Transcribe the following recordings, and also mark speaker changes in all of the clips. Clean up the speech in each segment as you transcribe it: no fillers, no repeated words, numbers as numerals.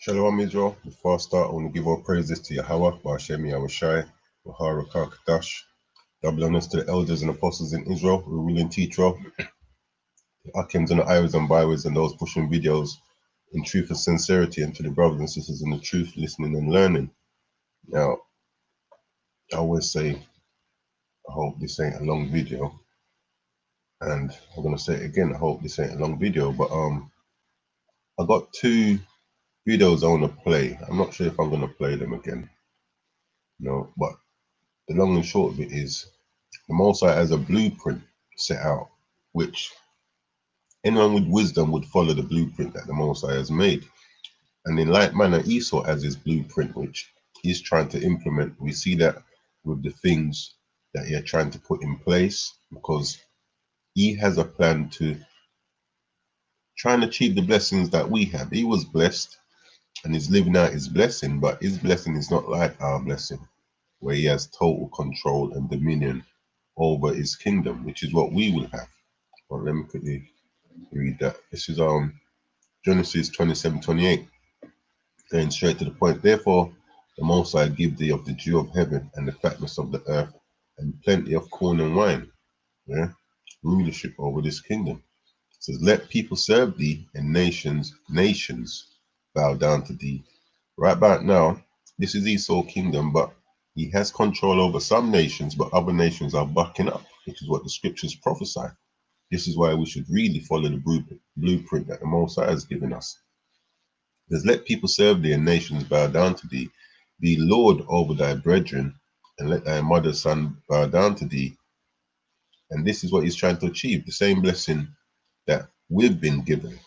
Speaker 1: Shalom Israel. Before I start, I want to give all praises to Yahweh, Ba'ashem Yahushai, Wahara Kakadash. Double honors to the elders and apostles in Israel, who rule and teach well, the Akims and the Iwas and Byways and those pushing videos in truth and sincerity, and to the brothers and sisters in the truth, listening and learning. Now, I always say, I hope this ain't a long video, and I'm gonna say it again, I hope this ain't a long video, but I got two videos I want to play. I'm not sure if I'm gonna play them again, but the long and short of it is the Most High has a blueprint set out, which anyone with wisdom would follow the blueprint that the Most High has made. And in like manner, Esau has his blueprint, which he's trying to implement. We see that with the things that you're trying to put in place, because he has a plan to try and achieve the blessings that we have. He was blessed and he's living out his blessing, but his blessing is not like our blessing, where he has total control and dominion over his kingdom, which is what we will have. Well, let me quickly read that. This is Genesis 27:28, going straight to the point. Therefore, the Most High give thee of the dew of heaven and the fatness of the earth and plenty of corn and wine. Yeah, rulership over this kingdom. It says, let people serve thee and nations bow down to thee. Right about now, this is Esau's kingdom, but he has control over some nations, but other nations are bucking up, which is what the scriptures prophesy. This is why we should really follow the blueprint that the Most High has given us. It says, let people serve thee and nations bow down to thee. Be Lord over thy brethren, and let thy mother's son bow down to thee. And this is what he's trying to achieve, the same blessing that we've been given.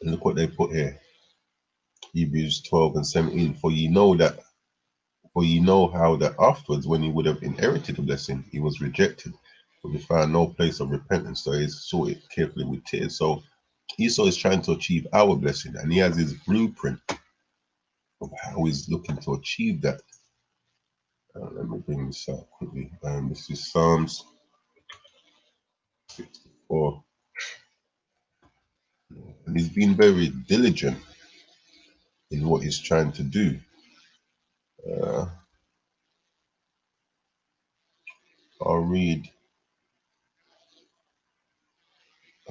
Speaker 1: And look what they put here. Hebrews 12:17. For ye know how that afterwards, when he would have inherited the blessing, he was rejected, for he found no place of repentance. So he sought it carefully with tears. So Esau is trying to achieve our blessing, and he has his blueprint of how he's looking to achieve that. Let me bring this out quickly. This is Psalms 64. And he's been very diligent in what he's trying to do. I'll read.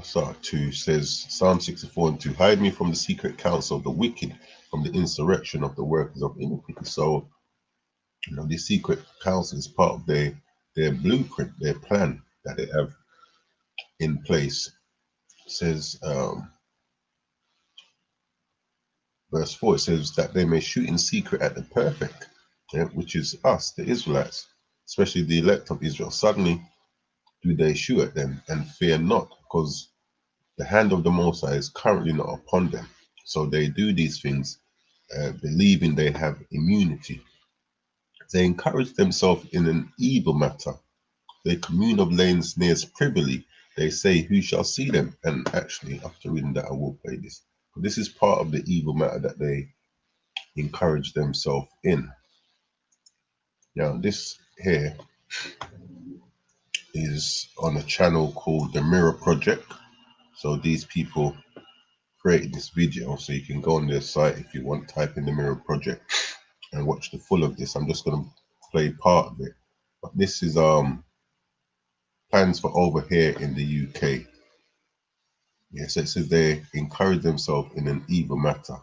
Speaker 1: Psalm 2 says, Psalm 64:2, hide me from the secret counsel of the wicked, from the insurrection of the workers of iniquity. So, this secret counsel is part of their blueprint, their plan that they have in place. It says, verse 4, it says that they may shoot in secret at the perfect, which is us, the Israelites, especially the elect of Israel. Suddenly do they shoot at them and fear not, because the hand of the Most High is currently not upon them. So they do these things believing they have immunity. They encourage themselves in an evil matter. They commune of laying snares privily. They say, who shall see them? And actually, after reading that, I will play this. But this is part of the evil matter that they encourage themselves in. Now, this here is on a channel called the Mirror Project. So these people created this video, so you can go on their site if you want, type in the Mirror Project and watch the full of this. I'm just going to play part of it, but this is plans for over here in the UK. Yes, it says they encourage themselves in an evil matter.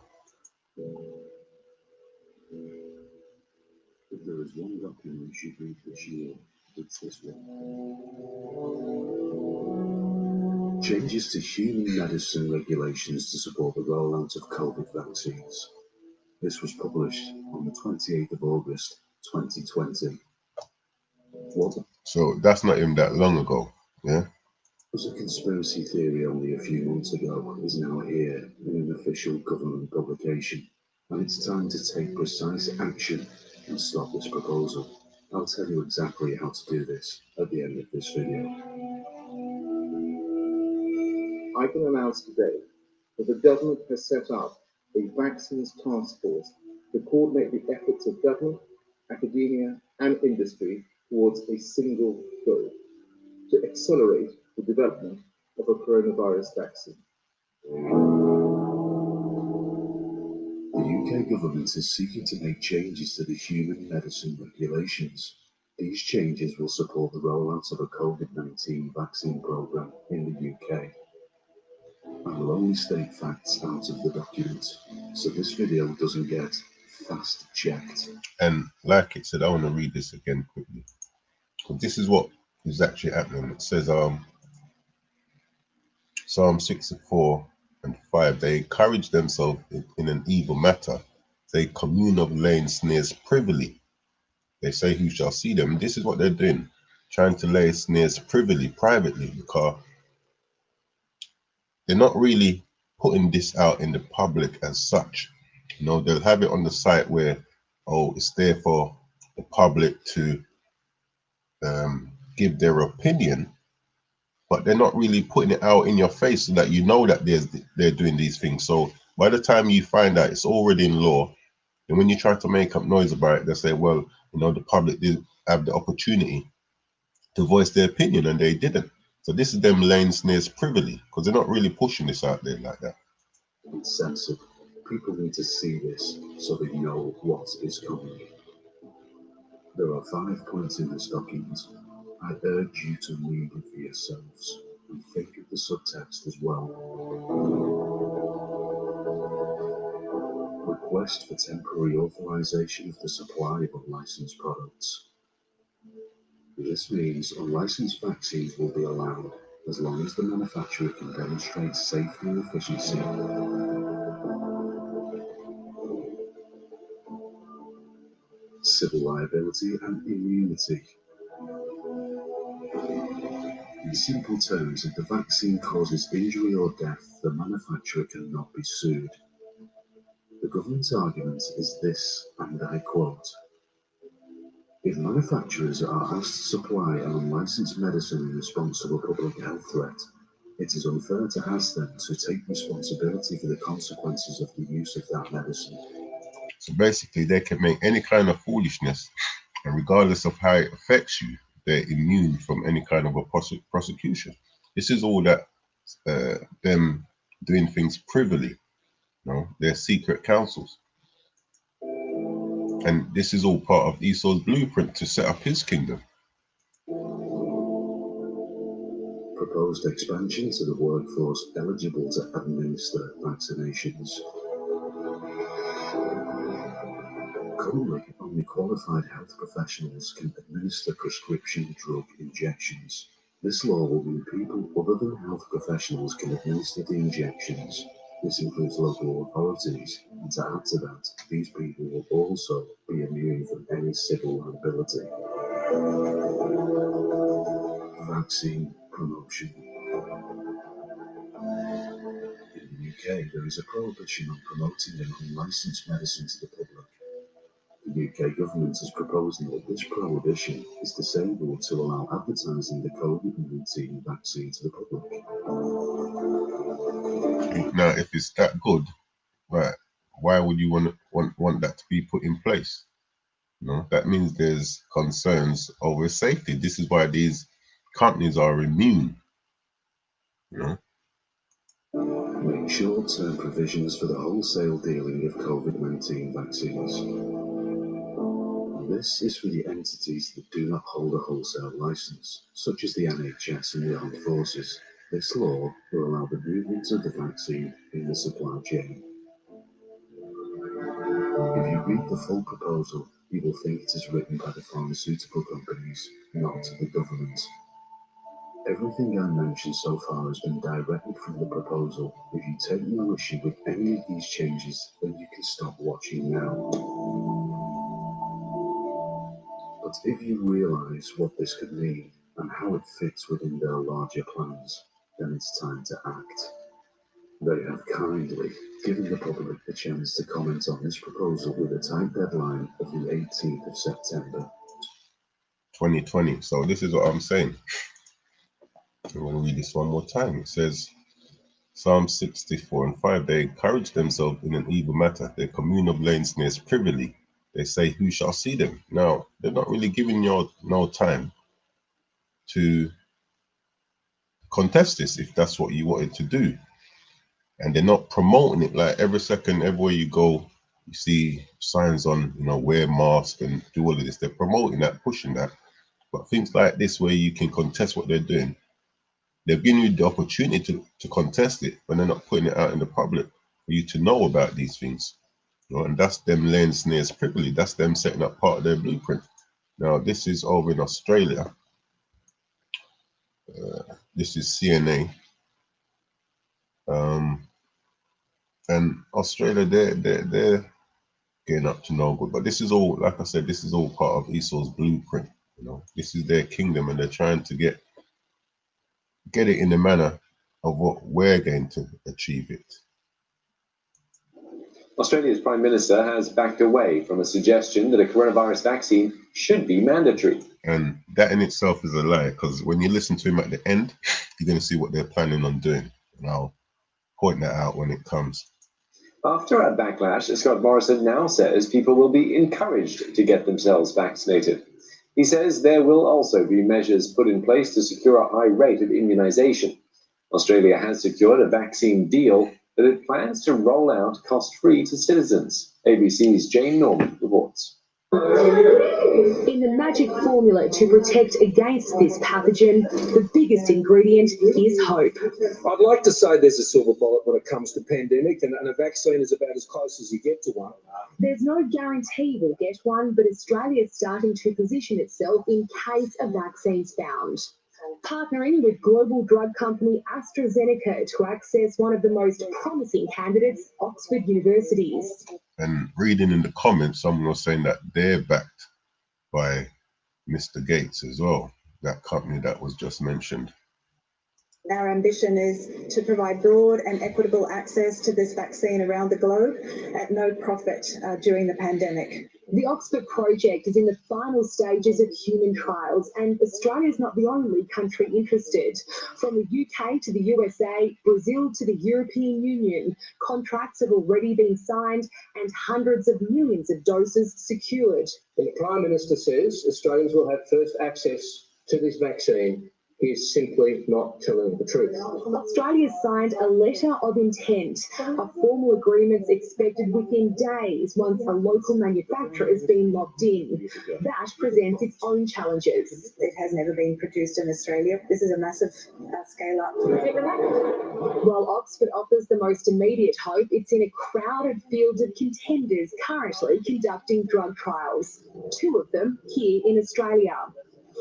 Speaker 2: If there is one document you should read this year, it's this one. Changes to human medicine regulations to support the rollout of COVID vaccines. This was published on the 28th of August, 2020. What
Speaker 1: So that's not even that long ago, yeah?
Speaker 2: was a conspiracy theory only a few months ago is now here in an official government publication, and it's time to take precise action and stop this proposal. I'll tell you exactly how to do this at the end of this video.
Speaker 3: I can announce today that the government has set up a vaccines task force to coordinate the efforts of government, academia, and industry towards a single goal: to accelerate the development of a coronavirus vaccine.
Speaker 2: UK government is seeking to make changes to the human medicine regulations. These changes will support the rollout of a COVID-19 vaccine programme in the UK. I will only state facts out of the document, so this video doesn't get fast-checked.
Speaker 1: And like it said, I want to read this again quickly, because this is what is actually happening. It says, Psalm 64:5, they encourage themselves in an evil matter. They commune of laying snares privily. They say, who shall see them? This is what they're doing, trying to lay snares privily, privately, because they're not really putting this out in the public as such. You know, they'll have it on the site where, oh, it's there for the public to give their opinion, but they're not really putting it out in your face so that you know that they're doing these things. So by the time you find out, it's already in law. And when you try to make up noise about it, they say, well, you know, the public did have the opportunity to voice their opinion and they didn't. So this is them laying snares privily, because they're not really pushing this out there like that.
Speaker 2: It's censored. People need to see this so they know what is coming. There are 5 points in this document. I urge you to read it for yourselves and think of the subtext as well. Request for temporary authorization of the supply of unlicensed products. This means unlicensed vaccines will be allowed as long as the manufacturer can demonstrate safety and efficiency. Civil liability and immunity. In simple terms, if the vaccine causes injury or death, the manufacturer cannot be sued. The government's argument is this, and I quote, if manufacturers are asked to supply an unlicensed medicine in response to a public health threat, it is unfair to ask them to take responsibility for the consequences of the use of that medicine.
Speaker 1: So basically, they can make any kind of foolishness, and regardless of how it affects you, they're immune from any kind of a prosecution. This is all that them doing things privily. You know, they're secret councils. And this is all part of Esau's blueprint to set up his kingdom.
Speaker 2: Proposed expansion to the workforce eligible to administer vaccinations. Currently, only qualified health professionals can administer prescription drug injections. This law will mean people other than health professionals can administer the injections. This includes local authorities, and to add to that, these people will also be immune from any civil liability. Vaccine promotion. In the UK, there is a prohibition on promoting an unlicensed medicine to the public. The UK government is proposing that this prohibition is disabled to allow advertising the COVID-19 vaccine to the public.
Speaker 1: Now, if it's that good, right, why would you want that to be put in place? You know, that means there's concerns over safety. This is why these companies are immune. You know,
Speaker 2: Make short-term provisions for the wholesale dealing of COVID-19 vaccines. This is for the entities that do not hold a wholesale license, such as the NHS and the Armed Forces. This law will allow the movement of the vaccine in the supply chain. If you read the full proposal, you will think it is written by the pharmaceutical companies, not the government. Everything I mentioned so far has been directed from the proposal. If you take no issue with any of these changes, then you can stop watching now. But if you realise what this could mean and how it fits within their larger plans, then it's time to act. They have kindly given the public the chance to comment on this proposal with a tight deadline of the 18th of September.
Speaker 1: 2020. So this is what I'm saying. I'm going to read this one more time. It says, Psalm 64:5, they encourage themselves in an evil matter. They commune of laying snares privily. They say, who shall see them? Now, they're not really giving you no time to contest this if that's what you wanted to do. And they're not promoting it like every second, everywhere you go, You see signs on, wear mask and do all of this. They're promoting that, pushing that. But things like this, where you can contest what they're doing, they've given you the opportunity to contest it, but they're not putting it out in the public for you to know about these things. And that's them laying snares privately. That's them setting up part of their blueprint. Now, this is over in Australia. This is CNA. And Australia, they're getting up to no good. But this is all, like I said, this is all part of Esau's blueprint. This is their kingdom, and they're trying to get it in the manner of what we're going to achieve it.
Speaker 4: Australia's Prime Minister has backed away from a suggestion that a coronavirus vaccine should be mandatory.
Speaker 1: And that in itself is a lie, because when you listen to him at the end, you're going to see what they're planning on doing. And I'll point that out when it comes.
Speaker 4: After a backlash, Scott Morrison now says people will be encouraged to get themselves vaccinated. He says there will also be measures put in place to secure a high rate of immunisation. Australia has secured a vaccine deal that it plans to roll out cost-free to citizens. ABC's Jane Norman reports.
Speaker 5: In the magic formula to protect against this pathogen, the biggest ingredient is hope.
Speaker 6: I'd like to say there's a silver bullet when it comes to pandemic, and a vaccine is about as close as you get to one.
Speaker 5: There's no guarantee we'll get one, but Australia's starting to position itself in case a vaccine's found. Partnering with global drug company AstraZeneca to access one of the most promising candidates, Oxford University's.
Speaker 1: And reading in the comments, someone was saying that they're backed by Mr. Gates as well, that company that was just mentioned.
Speaker 7: Our ambition is to provide broad and equitable access to this vaccine around the globe at no profit during the pandemic.
Speaker 5: The Oxford project is in the final stages of human trials, and Australia is not the only country interested. From the UK to the USA, Brazil to the European Union, contracts have already been signed and hundreds of millions of doses secured.
Speaker 6: When the Prime Minister says Australians will have first access to this vaccine, he is simply not telling the truth.
Speaker 5: Australia signed a letter of intent. A formal agreement's expected within days once a local manufacturer has been locked in. That presents its own challenges.
Speaker 7: It has never been produced in Australia. This is a massive scale up.
Speaker 5: While Oxford offers the most immediate hope, it's in a crowded field of contenders currently conducting drug trials. Two of them here in Australia.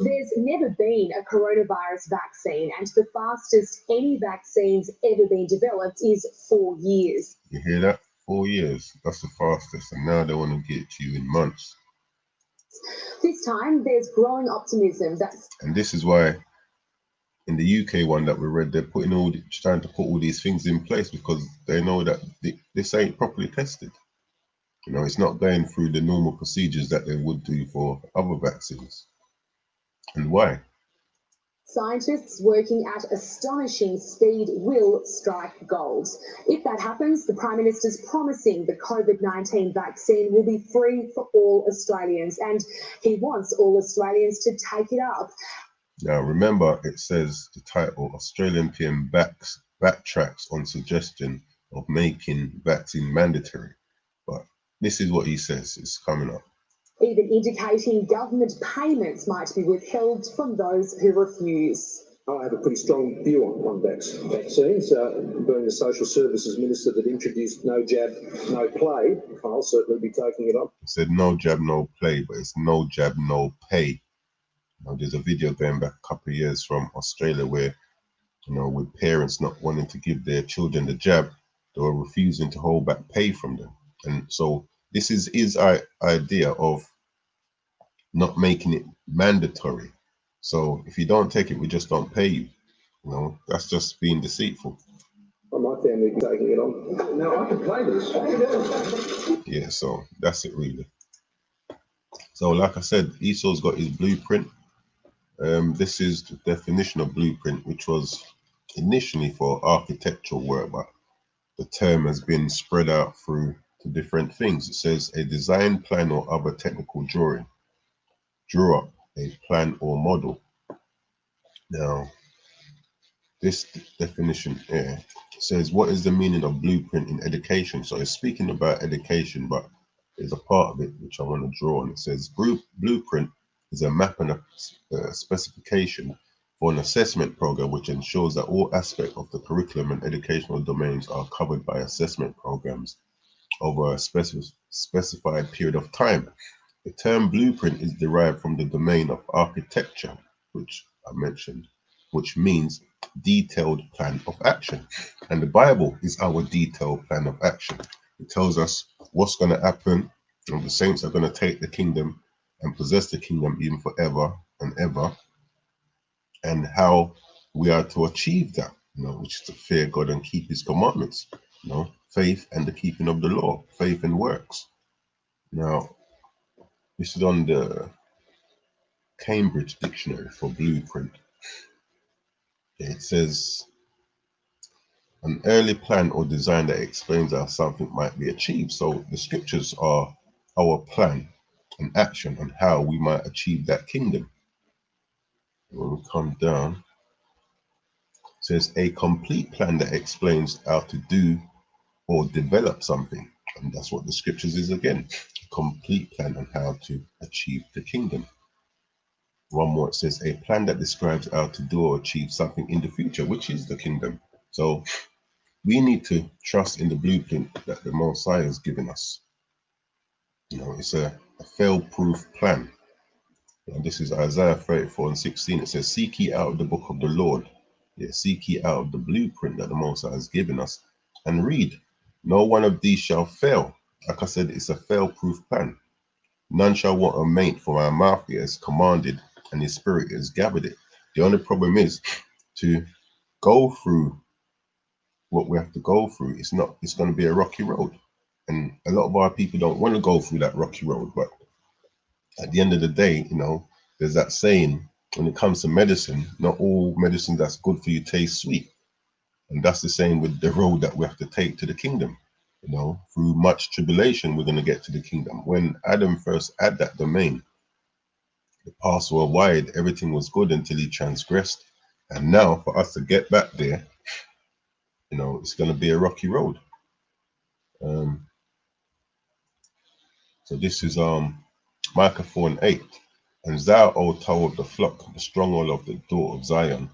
Speaker 5: There's never been a coronavirus vaccine, and the fastest any vaccine's ever been developed is 4 years.
Speaker 1: You hear that? 4 years. That's the fastest. And now they want to get it to you in months.
Speaker 5: This time, there's growing optimism
Speaker 1: and this is why in the UK one that we read, they're trying to put all these things in place, because they know that this ain't properly tested. It's not going through the normal procedures that they would do for other vaccines. And why?
Speaker 5: Scientists working at astonishing speed will strike gold. If that happens, the Prime Minister's promising the COVID-19 vaccine will be free for all Australians, and he wants all Australians to take it up.
Speaker 1: Now, remember, it says the title, Australian PM backtracks on suggestion of making vaccine mandatory. But this is what he says is coming up.
Speaker 5: Even indicating government payments might be withheld from those who refuse.
Speaker 6: I have a pretty strong view on vaccines. Being the Social Services Minister that introduced no jab, no play, I'll certainly be taking it up.
Speaker 1: It said no jab, no play, but it's no jab, no pay. There's a video going back a couple of years from Australia where, with parents not wanting to give their children the jab, they were refusing to hold back pay from them. And so this is his idea of not making it mandatory. So if you don't take it, we just don't pay you. That's just being deceitful.
Speaker 6: Well, my family be taking it on. Now I can play this.
Speaker 1: Yeah, so that's it really. So like I said, Esau's got his blueprint. This is the definition of blueprint, which was initially for architectural work, but the term has been spread out through to different things. It says a design plan or other technical drawing. Draw up a plan or model. Now, this definition here says, what is the meaning of blueprint in education? So it's speaking about education, but there's a part of it which I want to draw on. It says blueprint is a map and a specification for an assessment program which ensures that all aspects of the curriculum and educational domains are covered by assessment programs over a specified period of time. The term blueprint is derived from the domain of architecture, which I mentioned, which means detailed plan of action. And the Bible is our detailed plan of action. It tells us what's going to happen, and the saints are going to take the kingdom and possess the kingdom even forever and ever, and how we are to achieve that, which is to fear God and keep his commandments, faith and the keeping of the law, faith and works. Now, this is on the Cambridge Dictionary for blueprint. It says an early plan or design that explains how something might be achieved. So the scriptures are our plan and action on how we might achieve that kingdom. When we come down, it says a complete plan that explains how to do or develop something. And that's what the scriptures is again, a complete plan on how to achieve the kingdom. One more, it says a plan that describes how to do or achieve something in the future, which is the kingdom. So we need to trust in the blueprint that the Messiah has given us. It's a fail-proof plan. And this is Isaiah 34:16. It says, seek ye out the book of the Lord. Yeah, seek ye out the blueprint that the Messiah has given us and read. No one of these shall fail. Like I said, it's a fail-proof plan. None shall want a mate, for our mouth is commanded and his spirit has gathered it. The only problem is to go through what we have to go through. It's going to be a rocky road. And a lot of our people don't want to go through that rocky road. But at the end of the day, there's that saying, when it comes to medicine, not all medicine that's good for you tastes sweet. And that's the same with the road that we have to take to the kingdom. Through much tribulation, we're going to get to the kingdom. When Adam first had that domain, the paths were wide, everything was good until he transgressed. And now for us to get back there, it's going to be a rocky road. So this is Micah 4:8. And thou, O tower of the flock, the stronghold of the door of Zion,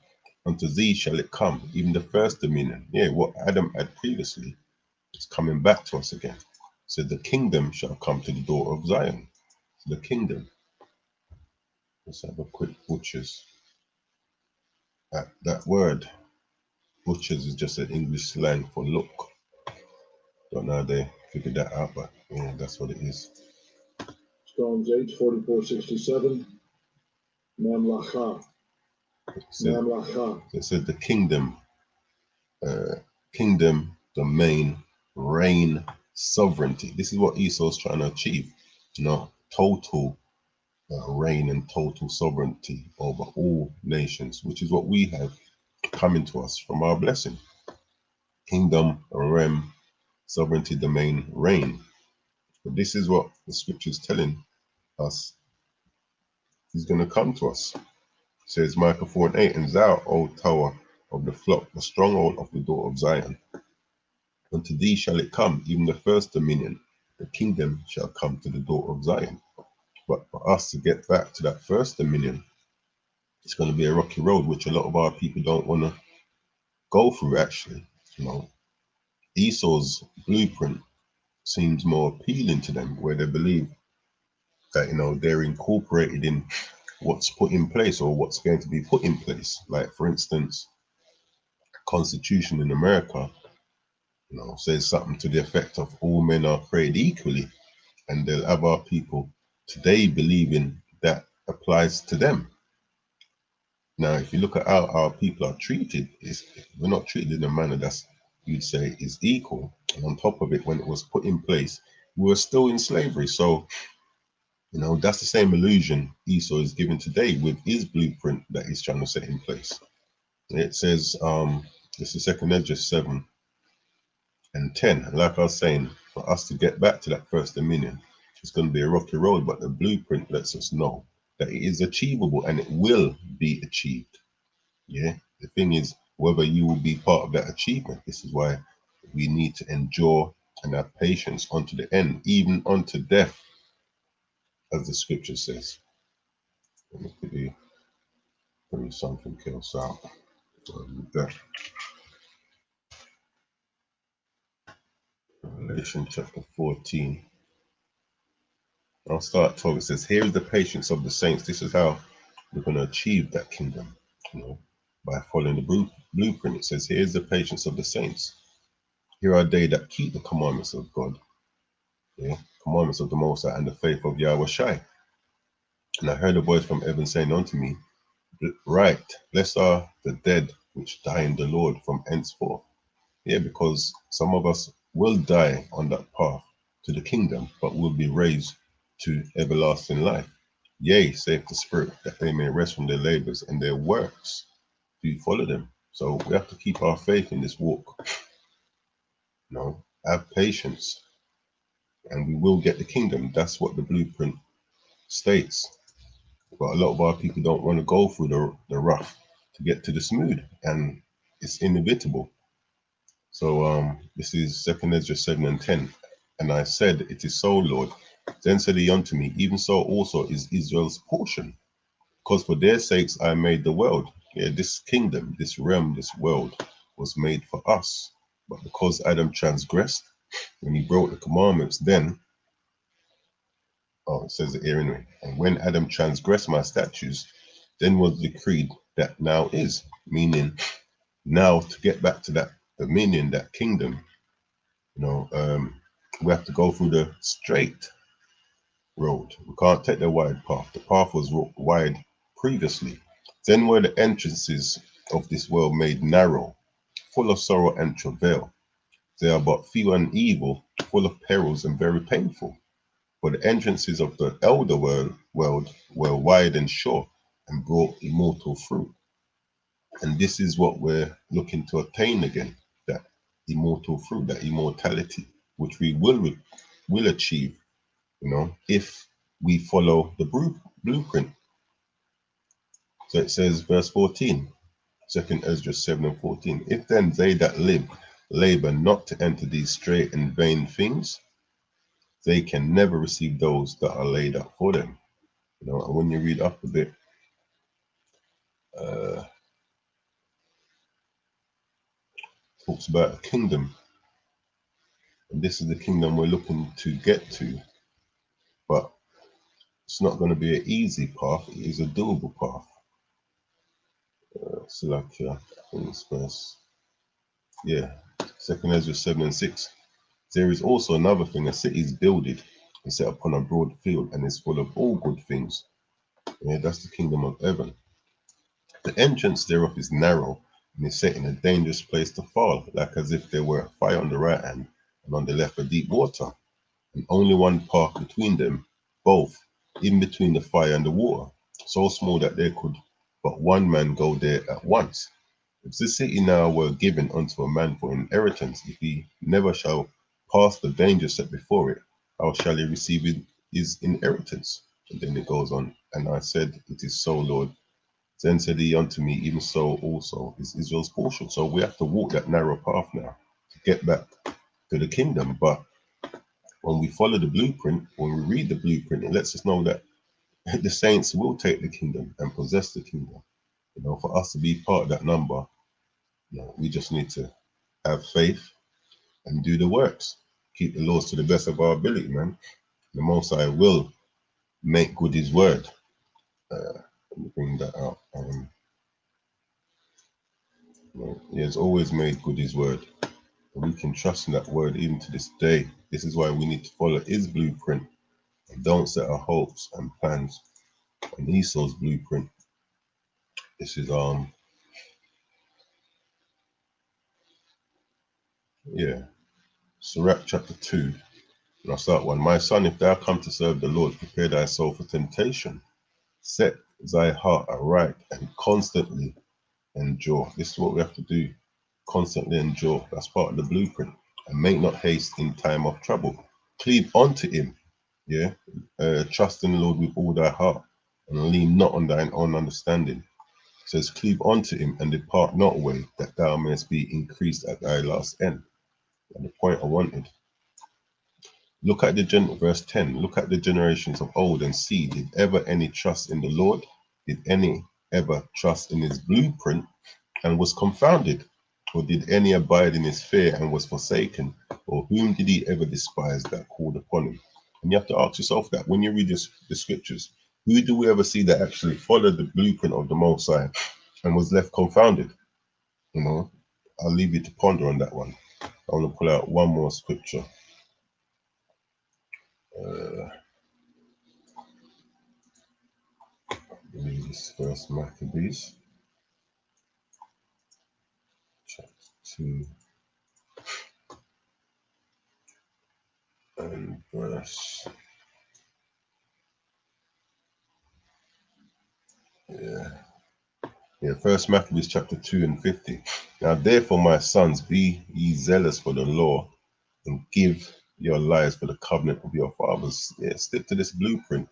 Speaker 1: unto thee shall it come, even the first dominion. Yeah, what Adam had previously is coming back to us again. So the kingdom shall come to the door of Zion. The kingdom. Let's have a quick butchers. That word, butchers, is just an English slang for look. Don't know how they figured that out, but yeah, that's what it is.
Speaker 6: Strong's H 4467. Mamlacha.
Speaker 1: It said the kingdom, domain, reign, sovereignty. This is what Esau's trying to achieve. Total reign and total sovereignty over all nations, which is what we have coming to us from our blessing. Kingdom, realm, sovereignty, domain, reign. But this is what the scripture is telling us is going to come to us. It says Micah 4:8, and thou, O tower of the flock, the stronghold of the door of Zion, unto thee shall it come, even the first dominion. The kingdom shall come to the door of Zion. But for us to get back to that first dominion, it's going to be a rocky road, which a lot of our people don't want to go through, actually. Esau's blueprint seems more appealing to them, where they believe that, they're incorporated in what's put in place or what's going to be put in place. Like, for instance, Constitution in America, says something to the effect of all men are created equally. And they'll have our people today believing that applies to them. Now, if you look at how our people are treated, we're not treated in a manner that's, you'd say, is equal. And on top of it, when it was put in place, we were still in slavery. So, that's the same illusion Esau is giving today with his blueprint that he's trying to set in place. It says, this is 2 Ezra 7:10. And like I was saying, for us to get back to that first dominion, it's going to be a rocky road, but the blueprint lets us know that it is achievable and it will be achieved. Yeah, the thing is whether you will be part of that achievement. This is why we need to endure and have patience unto the end, even unto death, as the scripture says. Let me quickly bring something else out. Revelation chapter 14. I'll start at 12. It says, here is the patience of the saints. This is how we're going to achieve that kingdom, by following the blueprint. It says, here's the patience of the saints. Here are they that keep the commandments of God, commandments of the Most High, and the faith of Yahweh Shai. And I heard a voice from heaven saying unto me, right, blessed are the dead which die in the Lord from henceforth. Yeah, because some of us will die on that path to the kingdom, but will be raised to everlasting life. Yea, saith the Spirit, that they may rest from their labors and their works. Do you follow them? So we have to keep our faith in this walk. Have patience, and we will get the kingdom. That's what the blueprint states. But a lot of our people don't want to go through the rough to get to the smooth, and it's inevitable. So this is 2 Ezra 7 and 10. And I said, it is so, Lord. Then said he unto me, even so also is Israel's portion, because for their sakes I made the world. Yeah, this kingdom, this realm, this world was made for us. But because Adam transgressed, when he broke the commandments, then, it says it here anyway, and when Adam transgressed my statutes, then was decreed that now is, meaning now to get back to that dominion, that kingdom, we have to go through the straight road. We can't take the wide path. The path was wide previously. Then were the entrances of this world made narrow, full of sorrow and travail. They are but few and evil, full of perils and very painful. For the entrances of the elder world were wide and sure, and brought immortal fruit. And this is what we're looking to attain again, that immortal fruit, that immortality, which we will achieve, if we follow the blueprint. So it says, verse 14, 2 Ezra 7 and 14, if then they that live labor not to enter these straight and vain things, they can never receive those that are laid up for them. And when you read up a bit, talks about a kingdom, and this is the kingdom we're looking to get to, but it's not going to be an easy path. It is a doable path. So like, I think it's verse, 2 Ezra 7 and 6. There is also another thing, a city is builded and set upon a broad field and is full of all good things. Yeah, that's the kingdom of heaven. The entrance thereof is narrow and is set in a dangerous place to fall, like as if there were a fire on the right hand and on the left a deep water, and only one path between them, both in between the fire and the water, so small that there could but one man go there at once. If the city now were given unto a man for inheritance, if he never shall pass the danger set before it, how shall he receive his inheritance? And then it goes on, and I said, it is so, Lord. Then said he unto me, even so also is Israel's portion. So we have to walk that narrow path now to get back to the kingdom. But when we follow the blueprint, when we read the blueprint, it lets us know that the saints will take the kingdom and possess the kingdom. For us to be part of that number, we just need to have faith and do the works. Keep the laws to the best of our ability, man. The Most High will make good his word. Let me bring that out. He has always made good his word. And we can trust in that word even to this day. This is why we need to follow his blueprint and don't set our hopes and plans on Esau's blueprint. This is Sirach chapter 2. And I'll start 1. My son, if thou come to serve the Lord, prepare thy soul for temptation. Set thy heart aright and constantly endure. This is what we have to do. Constantly endure. That's part of the blueprint. And make not haste in time of trouble. Cleave unto him. Trust in the Lord with all thy heart, and lean not on thine own understanding. It says, cleave unto him and depart not away, that thou mayest be increased at thy last end. And the point I wanted. Look at verse 10. Look at the generations of old and see, did ever any trust in the Lord? Did any ever trust in his blueprint and was confounded? Or did any abide in his fear and was forsaken? Or whom did he ever despise that called upon him? And you have to ask yourself that when you read the scriptures, who do we ever see that actually followed the blueprint of the Most High and was left confounded? You know, I'll leave you to ponder on that one. I want to pull out one more scripture. I believe it's First Maccabees, chapter 2 and verse. First Maccabees chapter 2 and 50. Now therefore, my sons, be ye zealous for the law and give your lives for the covenant of your fathers. Yeah, stick to this blueprint.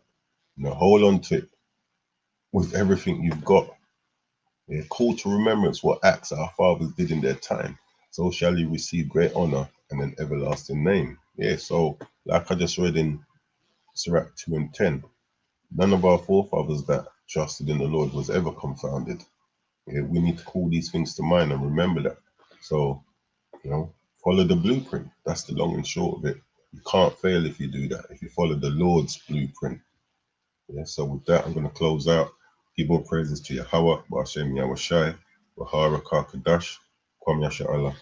Speaker 1: You know, hold on to it with everything you've got. Yeah, call to remembrance what acts our fathers did in their time. So shall you receive great honor and an everlasting name. Yeah, so like I just read in Sirach 2 and 10, none of our forefathers that trusted in the Lord was ever confounded. Yeah, we need to call these things to mind and remember that. So, you know, follow the blueprint. That's the long and short of it. You can't fail if you do that, if you follow the Lord's blueprint. Yeah, so with that, I'm going to close out. Give all praises to Yahweh, Ba'ashem Yahushai, Baharakah Kadash, Kwam Yasha Allah.